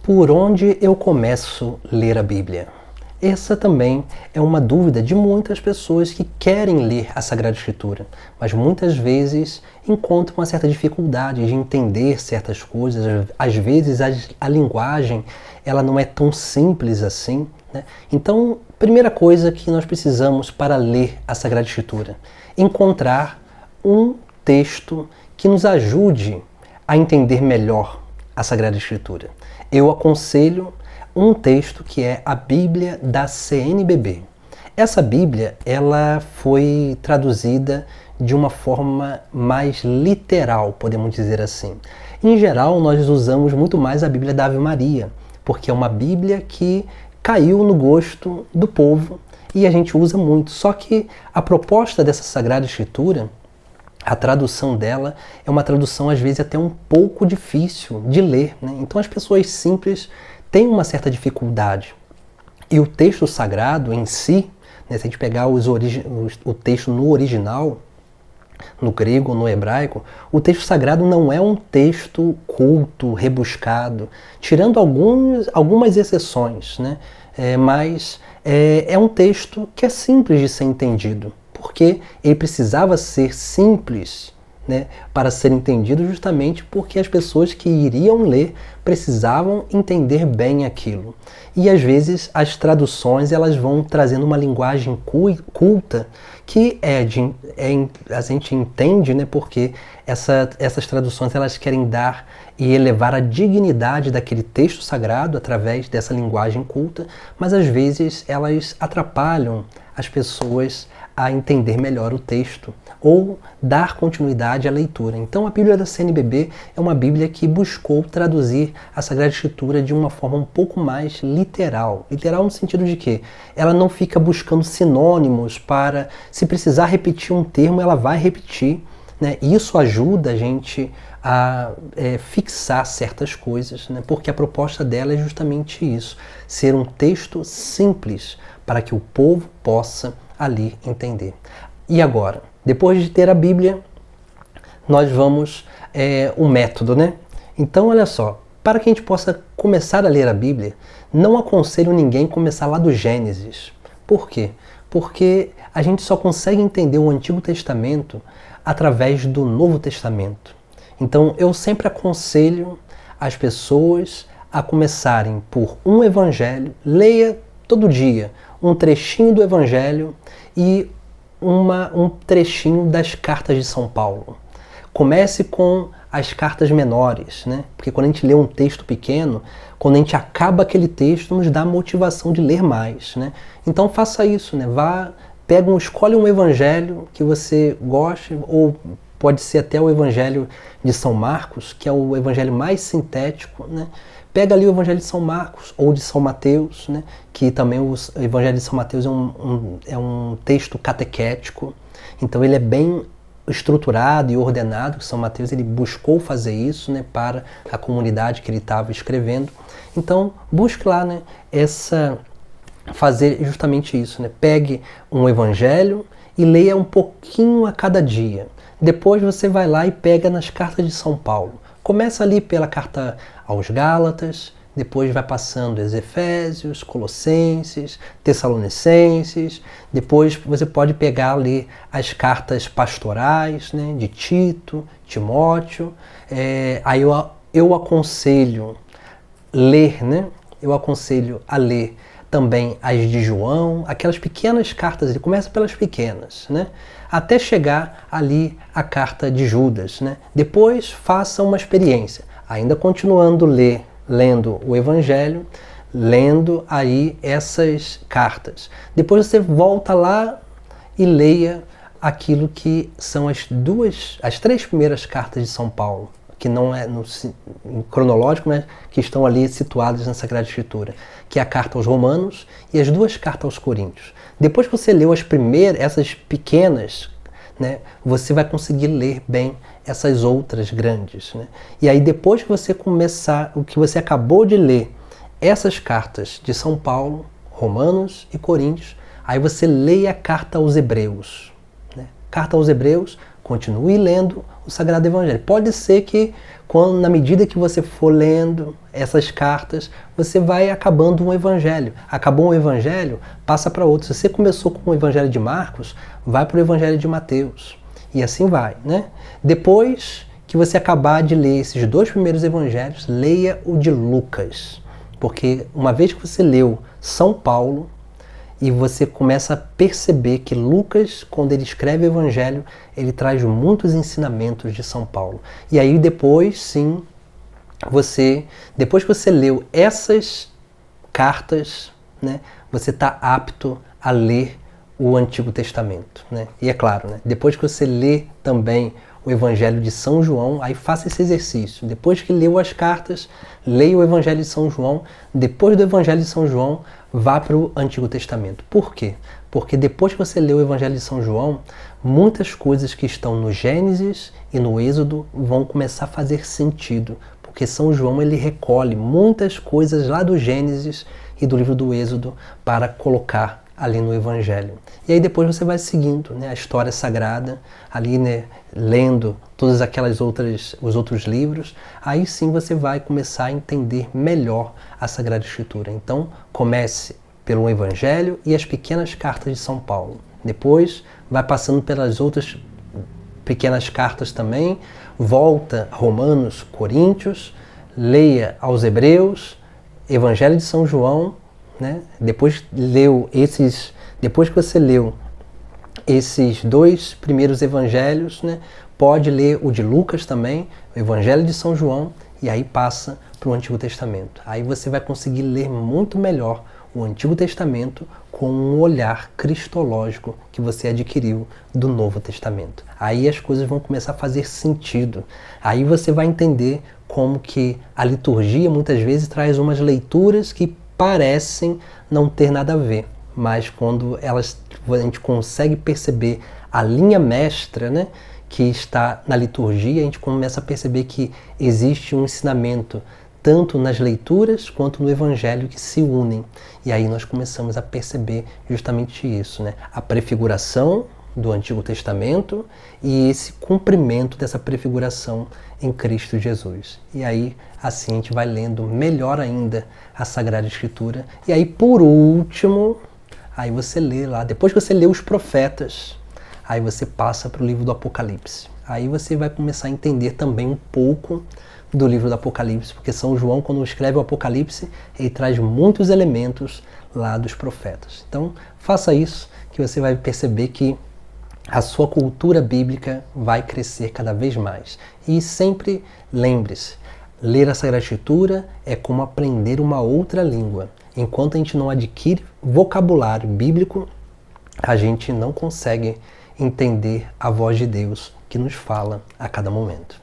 Por onde eu começo a ler a Bíblia? Essa também é uma dúvida de muitas pessoas que querem ler a Sagrada Escritura, mas muitas vezes encontram uma certa dificuldade de entender certas coisas. Às vezes a linguagem ela não é tão simples assim, né? Então, primeira coisa que nós precisamos para ler a Sagrada Escritura, encontrar um texto que nos ajude a entender melhor a Sagrada Escritura. Eu aconselho um texto que é a Bíblia da CNBB. Essa Bíblia ela foi traduzida de uma forma mais literal, podemos dizer assim. Em geral, nós usamos muito mais a Bíblia da Ave Maria, porque é uma Bíblia que caiu no gosto do povo e a gente usa muito. Só que a proposta dessa Sagrada Escritura, a tradução dela é uma tradução às vezes até um pouco difícil de ler, né? Então as pessoas simples têm uma certa dificuldade. E o texto sagrado em si, né, se a gente pegar o texto no original, no grego, no hebraico, o texto sagrado não é um texto culto, rebuscado, tirando algumas exceções, né? Mas é um texto que é simples de ser entendido, porque ele precisava ser simples, né, para ser entendido, justamente porque as pessoas que iriam ler precisavam entender bem aquilo. E às vezes as traduções elas vão trazendo uma linguagem culta que a gente entende, né, porque essas traduções elas querem dar e elevar a dignidade daquele texto sagrado através dessa linguagem culta, mas às vezes elas atrapalham as pessoas a entender melhor o texto ou dar continuidade à leitura. Então a Bíblia da CNBB é uma Bíblia que buscou traduzir a Sagrada Escritura de uma forma um pouco mais literal. Literal no sentido de que ela não fica buscando sinônimos para, se precisar repetir um termo, ela vai repetir, né? Isso ajuda a gente a fixar certas coisas, né? Porque a proposta dela é justamente isso, ser um texto simples para que o povo possa ali entender. E agora, depois de ter a Bíblia, nós vamos o método, né? Então, olha só, para que a gente possa começar a ler a Bíblia, não aconselho ninguém começar lá do Gênesis. Por quê? Porque a gente só consegue entender o Antigo Testamento através do Novo Testamento. Então, eu sempre aconselho as pessoas a começarem por um evangelho, leia todo dia um trechinho do Evangelho e um trechinho das cartas de São Paulo. Comece com as cartas menores, né? Porque quando a gente lê um texto pequeno, quando a gente acaba aquele texto, nos dá a motivação de ler mais, né? Então faça isso, né? Escolhe um evangelho que você goste, ou pode ser até o Evangelho de São Marcos, que é o evangelho mais sintético, né? Pega ali o Evangelho de São Marcos ou de São Mateus, né? Que também o Evangelho de São Mateus é um texto catequético, então ele é bem estruturado e ordenado. São Mateus ele buscou fazer isso, né, para a comunidade que ele estava escrevendo. Então busque lá, né, fazer justamente isso, né? Pegue um evangelho e leia um pouquinho a cada dia. Depois você vai lá e pega nas cartas de São Paulo. Começa ali pela carta aos Gálatas, depois vai passando os Efésios, Colossenses, Tessalonicenses, depois você pode pegar ali as cartas pastorais, né, de Tito, Timóteo. Aí eu aconselho ler, né? Eu aconselho a ler também as de João, aquelas pequenas cartas, ele começa pelas pequenas, né? Até chegar ali a carta de Judas, né? Depois faça uma experiência, ainda continuando lendo o Evangelho, lendo aí essas cartas. Depois você volta lá e leia aquilo que são as três primeiras cartas de São Paulo, que não é cronológico, mas que estão ali situadas na Sagrada Escritura, que é a carta aos Romanos e as duas cartas aos Coríntios. Depois que você leu essas pequenas, né, você vai conseguir ler bem essas outras grandes, né? E aí depois que você começar, o que você acabou de ler, essas cartas de São Paulo, Romanos e Coríntios, aí você leia a carta aos Hebreus, né? Carta aos Hebreus, continue lendo o Sagrado Evangelho. Pode ser que, na medida que você for lendo essas cartas, você vai acabando um evangelho. Acabou um evangelho, passa para outro. Se você começou com o Evangelho de Marcos, vai para o Evangelho de Mateus. E assim vai, né? Depois que você acabar de ler esses 2 primeiros evangelhos, leia o de Lucas. Porque uma vez que você leu São Paulo, e você começa a perceber que Lucas, quando ele escreve o Evangelho, ele traz muitos ensinamentos de São Paulo. E aí depois, sim, depois que você leu essas cartas, né, você está apto a ler o Antigo Testamento, né? E é claro, né, depois que você lê também o Evangelho de São João, aí faça esse exercício. Depois que leu as cartas, leia o Evangelho de São João. Depois do Evangelho de São João, vá para o Antigo Testamento. Por quê? Porque depois que você leu o Evangelho de São João, muitas coisas que estão no Gênesis e no Êxodo vão começar a fazer sentido. Porque São João ele recolhe muitas coisas lá do Gênesis e do livro do Êxodo para colocar ali no Evangelho. E aí depois você vai seguindo, né, a história sagrada, ali, né, lendo todas os outros livros, aí sim você vai começar a entender melhor a Sagrada Escritura. Então comece pelo Evangelho e as pequenas cartas de São Paulo. Depois vai passando pelas outras pequenas cartas também, volta a Romanos, Coríntios, leia aos Hebreus, Evangelho de São João, né? Depois que você leu esses 2 primeiros evangelhos, né, pode ler o de Lucas também, o Evangelho de São João, e aí passa para o Antigo Testamento. Aí você vai conseguir ler muito melhor o Antigo Testamento com um olhar cristológico que você adquiriu do Novo Testamento. Aí as coisas vão começar a fazer sentido. Aí você vai entender como que a liturgia muitas vezes traz umas leituras que parecem não ter nada a ver, mas quando a gente consegue perceber a linha mestra, né, que está na liturgia, a gente começa a perceber que existe um ensinamento tanto nas leituras quanto no Evangelho que se unem. E aí nós começamos a perceber justamente isso, né? A prefiguração do Antigo Testamento e esse cumprimento dessa prefiguração em Cristo Jesus. E aí, assim, a gente vai lendo melhor ainda a Sagrada Escritura. E aí, por último, aí você lê lá, depois que você lê os profetas, aí você passa para o livro do Apocalipse. Aí você vai começar a entender também um pouco do livro do Apocalipse, porque São João, quando escreve o Apocalipse, ele traz muitos elementos lá dos profetas. Então, faça isso, que você vai perceber que a sua cultura bíblica vai crescer cada vez mais. E sempre lembre-se, ler a Sagrada Escritura é como aprender uma outra língua. Enquanto a gente não adquire vocabulário bíblico, a gente não consegue entender a voz de Deus que nos fala a cada momento.